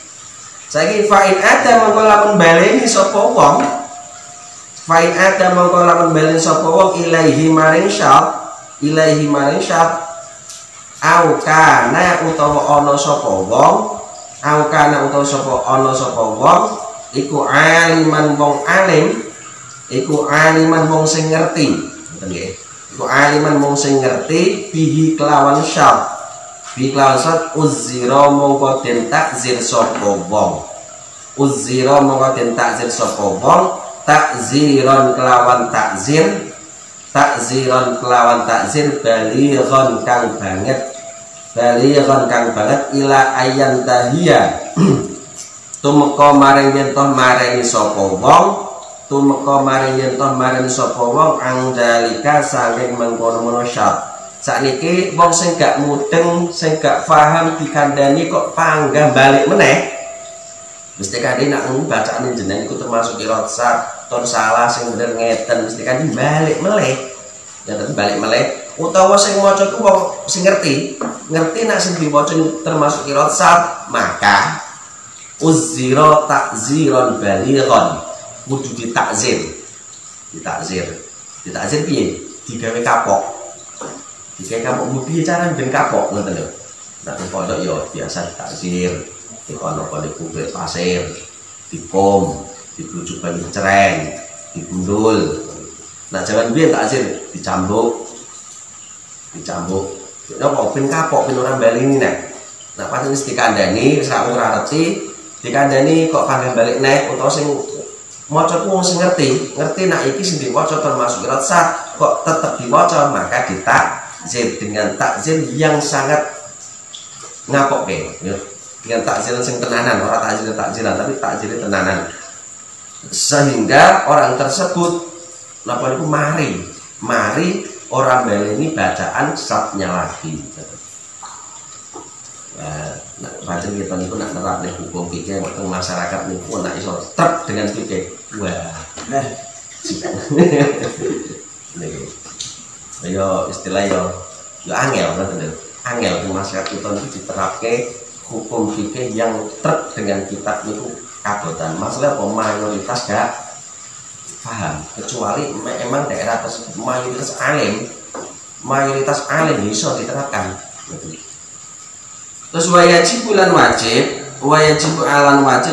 Saiki fa'in ada mongko lamun baleni sapa wong, fa'in ada mongko lamun baleni sapa wong ilaihi maring syad au kana utawa ana sapa wong iku aliman wong alim iku aliman wong sing ngerti ngoten nggih iku aliman wong sing ngerti bihi kelawan syad uzzira mongko den takzir sapa wong takziran kelawan takzir balighan kang banget ila ayan tahiyya tumeka maring yen toh maring sapa wong angdalika saking mengkono-kono syad. Sakniki wong sing gak mudeng sing gak paham dikandani kok panggah balik meneh mesti kandhe nak bacaane jenengan iku termasuk qiraat syad tur salah sing bener ngeten mesti kandhe balik meleh ya balik meleh utawa sing maca ku wong sing ngerti nek sing diwaca termasuk qiraat sad, maka uzira takziran balighan, kudu ditakzir. Ditakzir piye? Digawe kapok. Digawe kapok piye carane ben kapok ngoten lho. Nek pondok ya biasa ditakzir, dikono-kono kubur pasir, dikom, dibujuk banyu cereng, digundul. Nah jangan biyen takzir dicambuk. Napa ben kapok ben ora baleni nek. Nah pancen wis dikandani sak ora ngerti, dikandani kok panggil balik nek utawa sing maca ku wong sing ngerti nek iki sing diwaca termasuk qiraat sad kok tetep diwaca, maka ditakzir dengan takzir yang sangat ngapokke ya. Dengan takzir sing tenanan, ora takziran tapi takzir tenanan. Sehingga orang tersebut napa niku mari orang baleni bacaan sadnya lagi. Nah, pancen kita niku nak nerapne hukum fikih wonten masyarakat niku nak iso trep dengan fikih. Wah. Niki. Ayo istilah yo angel ngoten lho. Angel di masyarakat kita niku diterapke hukum fikih yang trep dengan kitab niku kadotan. Masalah apa mayoritas gak paham, kecuali memang daerah tersebut mayoritas alim bisa diterapkan. Terus wajib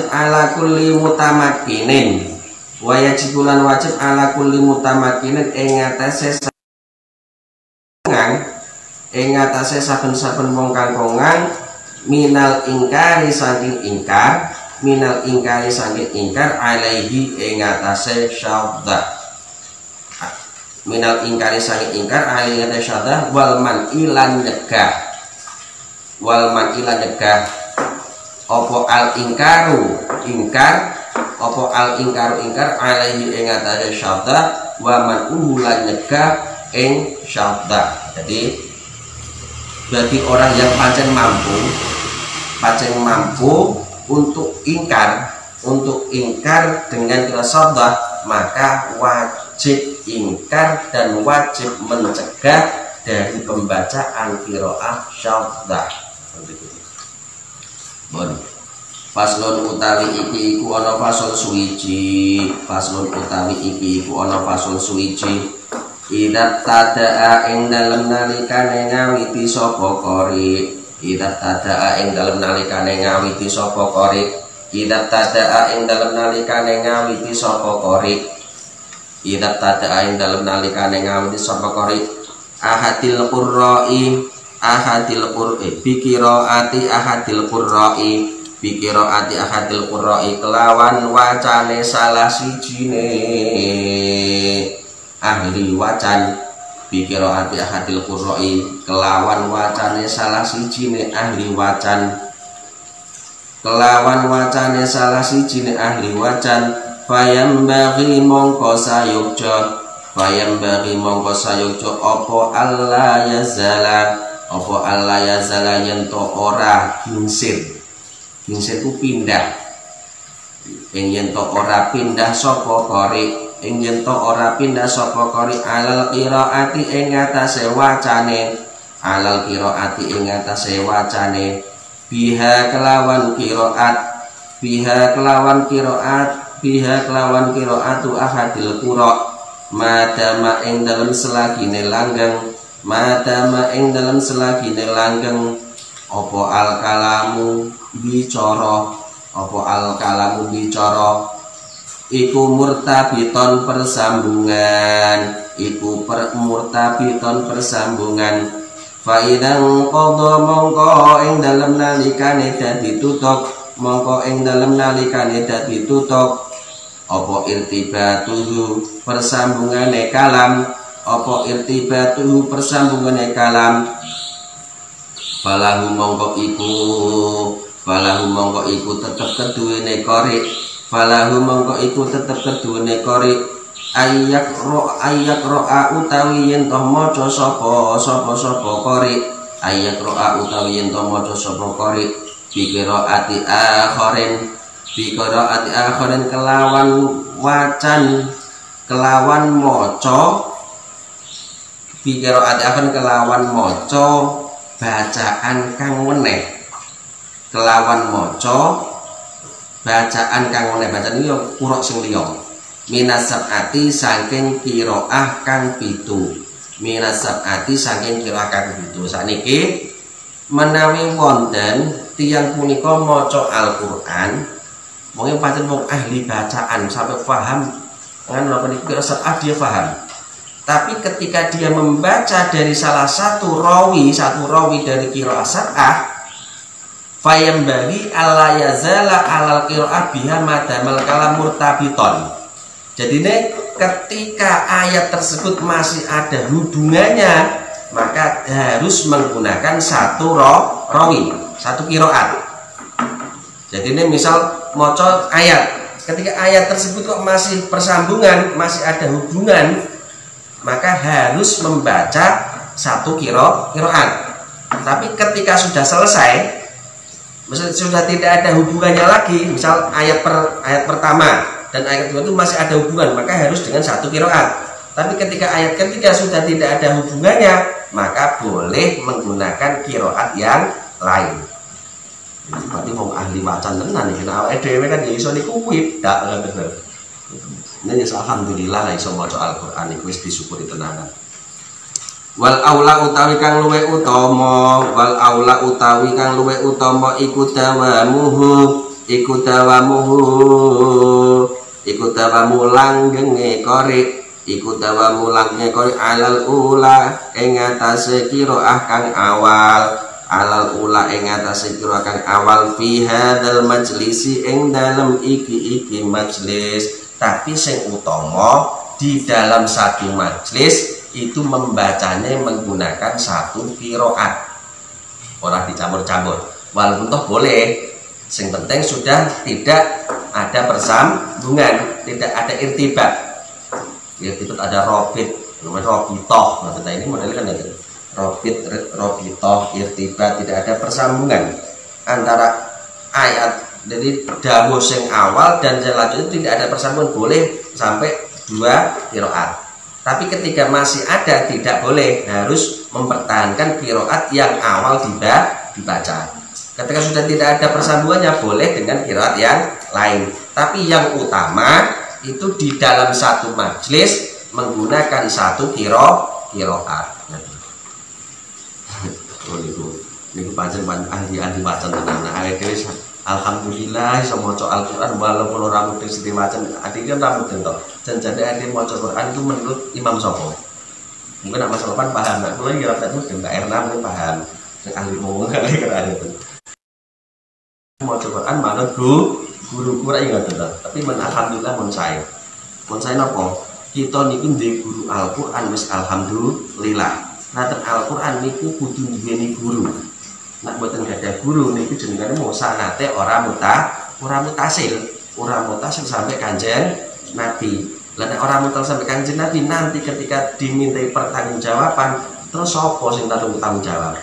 ala kulli mutamakkinin. Wajib ala kulli mutamakkinin ing atase saben-saben wong kang kongang minal ingkari saking ingkar alaihi ing atase syaddah. Minal ingkari saking ingkar alaihi ing atase syaddah wal man ilan nyegah apa al ingkaru ingkar alaihi ing atase syaddah wa man uhulan nyegah ing syaddah. Jadi bagi orang yang pancen mampu untuk ingkar dengan qiraat syaddah, maka wajib ingkar dan wajib mencegah dari pembacaan qiraat syaddah. Bon. Faslon utawi iki iku ana fasal suwiji. Idat tadaa ing dalem nalikane ngawiti sapa qari. Idat tadaa ing dalem nalikane ngawiti sapa qari. Ahadil qurra'i kelawan wacane salah sijine ahli wacan. Biqiraati ahadil qurra'i kelawan wacane salah sijine ahli wacan. Fayambaghi mongko sayukja apa Allah yazala yen to ora gingsir ku pindah yen to ora pindah sapa qari alal qiraati ing atase wacane biha kelawan qiraatu ahadil qurra madama ing dalem selagine langgeng apa al kalamu bicara iku murtabiton persambungan faidang qadha mongko ing dalem nalikane dadi tutuk apa irtibatuhu persambungane kalam falahu mongko iku tetep keduwene qari ayak ro'a utawi yen toh maca sapa qari biqiraati akharin kelawan maca fi qiraati akan kelawan maca bacaan kang weneh, kelawan maca bacaan kang weneh. Bacaan iki yo qira sing liya. Minasabati saking qiraah kang 7, minasabati saking qiraah kang 7. Sakniki menawi wonten tiyang punika maca Al-Qur'an, mungkin pancen wong ahli bacaan sampai paham kan napa niku qiraat dia paham. Tapi ketika dia membaca dari salah satu rawi dari qiraat sab'ah, fayam bagi alla yazala alal qiraat biha madamal kalam murtabiton. Jadi ini ketika ayat tersebut masih ada hubungannya, maka harus menggunakan satu rawi, satu qiraat. Jadi ini misal maca ayat, ketika ayat tersebut kok masih persambungan, masih ada hubungan, maka harus membaca satu qiraat. Tapi ketika sudah selesai, misal sudah tidak ada hubungannya lagi, misal ayat pertama dan ayat kedua itu masih ada hubungan, maka harus dengan satu qiraat. Tapi ketika ayat ketiga sudah tidak ada hubungannya, maka boleh menggunakan qiraat yang lain. Berarti wong ahli wacan tenan iki, nek awake dhewe kan ya iso niku widak bener. Ini ya alhamdulillah iso maca Al-Qur'an iku wis disyukuri tenanan. Wal aula utawi kang luwih utama, iku dawamu langgenge qori, iku dawamu langgenge qori alal ula ing atase qiraah kang awal, alal ula ing atase qiraah kang awal fi hadzal majlisi ing dalem iki majlis. Tapi sing utama di dalam satu majlis itu membacanya menggunakan satu qiraat, ora dicampur-campur. Walaupun toh boleh, sing penting sudah tidak ada persambungan, tidak ada irtibat. Irtibat ada robit, namanya robitoh. Nah, kita ini modelnya kan ada robitoh, irtibat, tidak ada persambungan antara ayat. Jadi dawuh sing awal dan selanjutnya tidak ada persambungan, boleh sampai 2 qiraat. Tapi ketika masih ada tidak boleh, harus mempertahankan qiraat yang awal dibaca. Ketika sudah tidak ada persambungannya, boleh dengan qiraat yang lain. Tapi yang utama itu di dalam satu majlis menggunakan satu qiraat. Oh niku pancen ahli wacan tenan. Alhamdulillah iso maca Al-Qur'an walaupun ora mudeng sithik wacan. Adik kan ora mudeng to. Janjane adik maca Qur'an itu menurut Imam Sopo. Mungkin nak Mas Lopan paham, nak kula kira tak mudeng, Mbak Erna mungkin paham. Sing ahli ngomong kali Qur'an itu. Maca Qur'an manut guru ora ingat to. Tapi men alhamdulillah mun sae. Mun sae napa? Kita niku ndek guru Al-Qur'an wis alhamdulillah. Nah, Al-Qur'an niku kudu duweni guru. Nak buatan gada guru niku jenengane mau sanate ora mutasil sampai kanjeng Nabi. Lah nek ora mutasil sampai kanjeng Nabi, nanti ketika dimintai pertanggungjawaban, terus sapa sing tanggung jawab?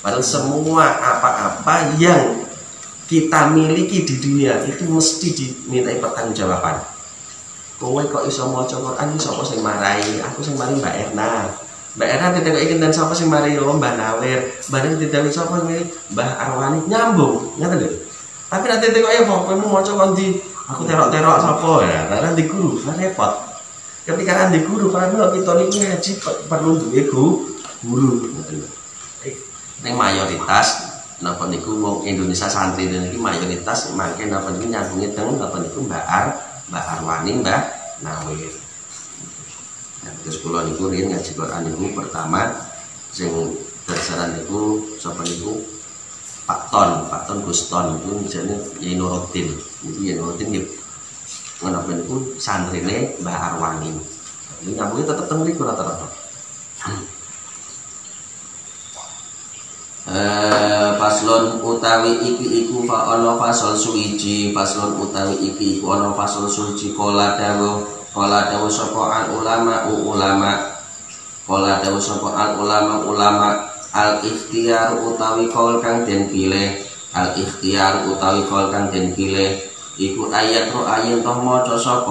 Padahal semua apa-apa yang kita miliki di dunia itu mesti dimintai pertanggungjawaban. Kowe kok iso maca Quran iki sapa sing marai? Aku sing marai Mbak Erna. Mbak Erna tidak ingin dan siapa sih mari Mbah Nawir, Mbak tidak siapa nih Mbah Arwani nyambung, ngerti lho. Tapi nanti tengok ya pokoknya mau coba nanti aku terok siapa ya, karena di guru, kan repot. Ketika nanti guru, karena kita ini ngaji perlu guru. Ini mayoritas, napa niku wong Indonesia santri dan ini mayoritas makin napa niku nyambungnya dengan napa niku Mbah Arwani, Mbah Nawir. Terus kula niku riyen ngaji Quran niku pertama sing dasar niku sapa niku Pak Ton Guston niku jenenge Yai Nuruddin. Niku Yai Nuruddin nggih ngono niku santrine Mbah Arwani. Niku nyambungnya tetep teng mriku rata-rata. Faslon utawi iki iku fa ana fasal suwiji, faslon utawi iki iku ana fasal suwiji kala dawuh sapa ulama al ikhtiyar utawi kaul kang den pilih, iku ayat ro ayen toh maca sapa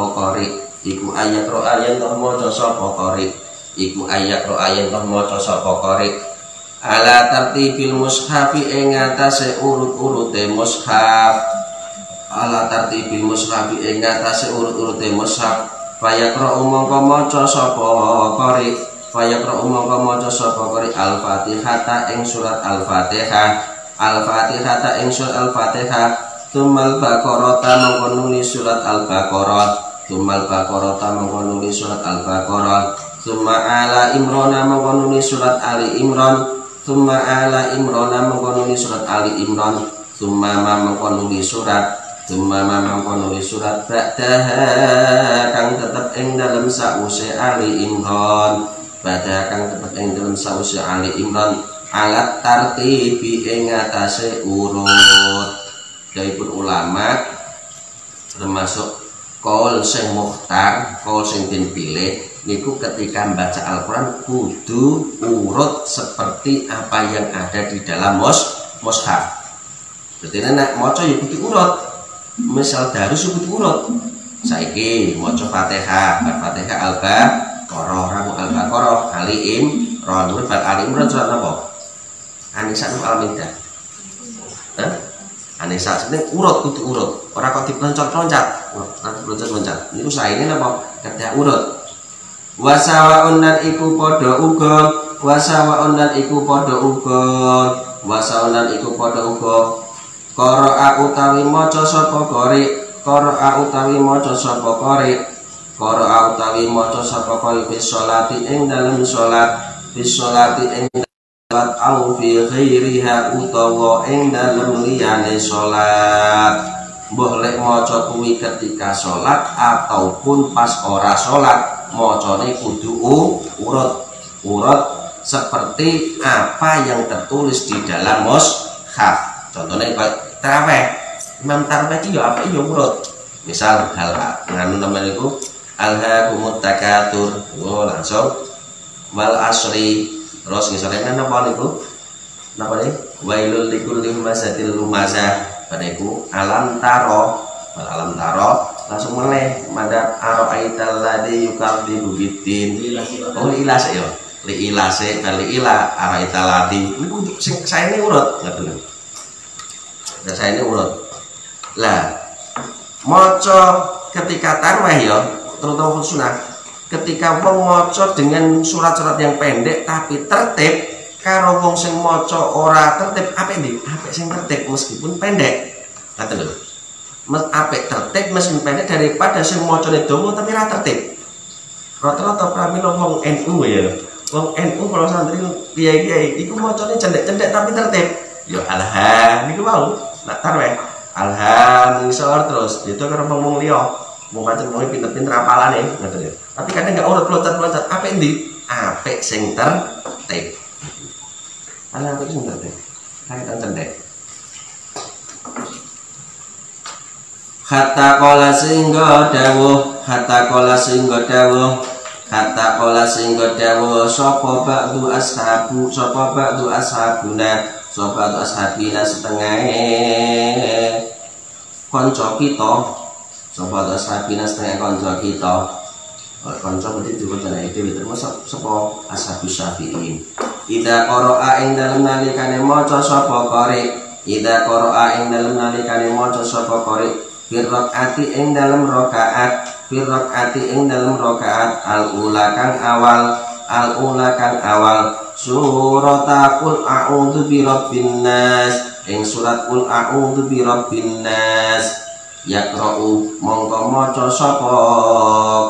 qari, iku ayak ro ayen toh maca sapa qari ala tartibil mushafi ing atase urut-urute mushaf ala tartibil mushafi ing atase urut-urute mushaf fayaqra mongko maca sapa qari fayaqra mongko maca sapa qari al-fatihata ing surat al-fatihah al-fatihata ing surat al-fatihah tumal baqarata mongko nuli surat al-baqarah tumal baqarata mongko nuli surat al-baqarah Summa ala imrona mengkonuni surat Ali Imran Summa ala imrona mengkonuni surat Ali Imran Summa ma mengkonuni surat Summa ma mengkonuni surat Ba'daha kang tetep ing dalem sause Ali Imran Ba'daha kang tetep ing dalem sause Ali Imran Alat tartibi ing atase urut Daipun ulama termasuk kaul sing mukhtar kaul sing den pilih niku ketika membaca Al-Quran kudu urut seperti apa yang ada di dalam mushaf. Berarti nek maca ya kudu urut. Misal darus kudu urut. Saiki maca Fatihah, Fatihah Al-Baqarah, Al-Baqarah, Ali Imran, Bal Ali Imran surat apa? An-Nisa Al-Maidah. Hah? An-Nisa seneng urut kudu urut. Ora kok diploncat-ploncat. Loncat-loncat. Niku saene napa? Kedah urut. Wasawaun dan iku podo uga wasawaun dan iku podo uga wasawaun dan iku podo uga qira'a utawi maca sapa qari qira'a utawi maca sapa qari qira'a utawi maca sapa qari fi sholati ing dalem salat fi sholati ing salat au fi ghairiha utawa ing dalem liyane salat mbah lek maca kuwi ketika salat ataupun pas ora salat macane kudu urut seperti apa yang tertulis di dalam mushaf. Contohnya kayak tarawih, imam tarawih itu ya apa ya urut. Misal hal nganu namanya itu alhaakumut takatsur, langsung wal asri. Terus misalnya napa niku? Napa nih? Wailul likulli humazatil lumazah. Paniku alam taro, alam taro langsung meleh madad ara'aital ladzi yukadzibu biddin oh ilas ya li ilase kali ila ara'aital ladzi niku sing saene urut ngoten lho saene urut lah maca ketika tarawih ya terutama sunah ketika wong maca dengan surat-surat yang pendek tapi tertib karo wong sing maca ora tertib apik ndi apik sing tertib meskipun pendek ngoten lho apik tertib mesin pendek daripada sing macane donga tapi ra tertib. Rata-rata pramila wong NU ya. Wong NU kalau santri kiai-kiai iku macane cendek-cendek tapi tertib. Ya alha niku mau nak tarweh. Alha ngisor terus itu karo ngomong liya. Wong pancen wong pinter-pinter apalane ngoten ya. Tapi kadang enggak urut loncat-loncat apik ndi? Apik sing tertib. Ana apik sing tertib. Kayak cendek. Hatta kola singgo dawuh hatta kola singgo dawuh hatta kola singgo dawuh sapa ba'du ashabu sapa ba'du ashabuna sapa ba'du ashabina setengah kanca kita sapa ba'du ashabina setengah kanca kita kanca berarti diwujudane dhewe termasuk sapa ashabus syafi'in ida qara'a ing dalem nalikane maca sapa qari ida qara'a ing dalem nalikane maca sapa qari firraqati ing dalam rakaat firraqati ing dalam rakaat al-ula kang awal surat qul a'udzu birabbin nas ing surat qul a'udzu birabbin nas yaqra'u mongko maca sapa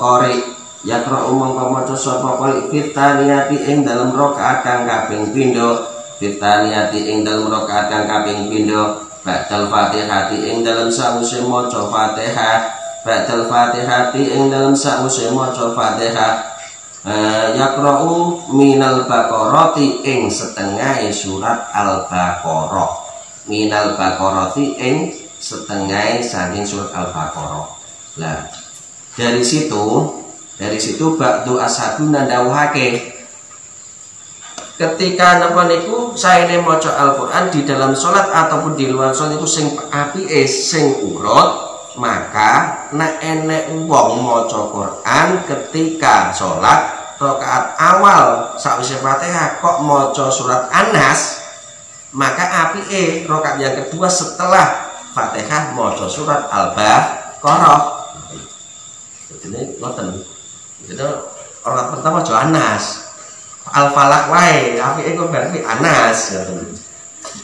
qari yaqra'u mongko maca sapa qari fitaniyati ing dalam rakaat kang kaping pindho fitaniyati ing dalam rakaat kang kaping pindho Ba'dal Fatihati ing dalam sause maca Fatihah Ba'dal Fatihati ing dalam sause maca Fatihah yaqra'u minal baqarati ing setengah surat Al-Baqarah minal baqarati ing setengah saking surat Al-Baqarah. Lah dari situ ba'du ashabuna ndawuhake ketika napa niku saene maca Al-Qur'an di dalam salat ataupun di luar salat itu sing apike sing urut maka nek enek wong maca Qur'an ketika salat rakaat awal sakwise Fatihah kok maca surat An-Nas, maka apike rakaat yang kedua setelah Fatihah maca surat Al-Baqarah. Jadi ngoten. Jadi rakaat pertama maca An-Nas. Al-Falaq wae, apike kok berarti An-Nas ngoten.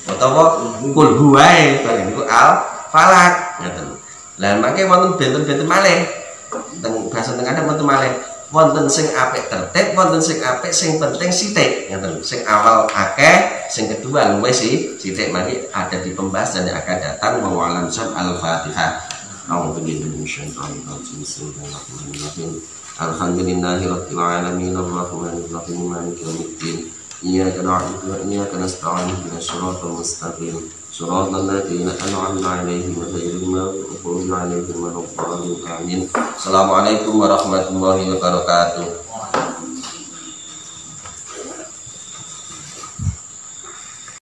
Utawa kul huwae bareng niku Al-Falaq ngoten. Lah mangke wonten benten-benten malih. Teng bahasa teng ada wonten malih. Wonten sing apik tertib, wonten sing apik sing penting sithik ngoten. Sing awal akeh, sing kedua luwih sithik. Mari ada di pembahasan yang akan datang mengulang surat Al-Fatihah. A'udzubillahi minasyaitonir rajim. Bismillahirrahmanirrahim. Alhamdulillahirabbil alamin arrahmanir rahim maliki yaumiddin. Iyyaka na'budu wa iyyaka nasta'in ihdinas siratal mustaqim. Shiratal ladzina an'amta 'alaihim ghairil maghdubi 'alaihim waladdallin. Amin. Assalamualaikum warahmatullahi wabarakatuh.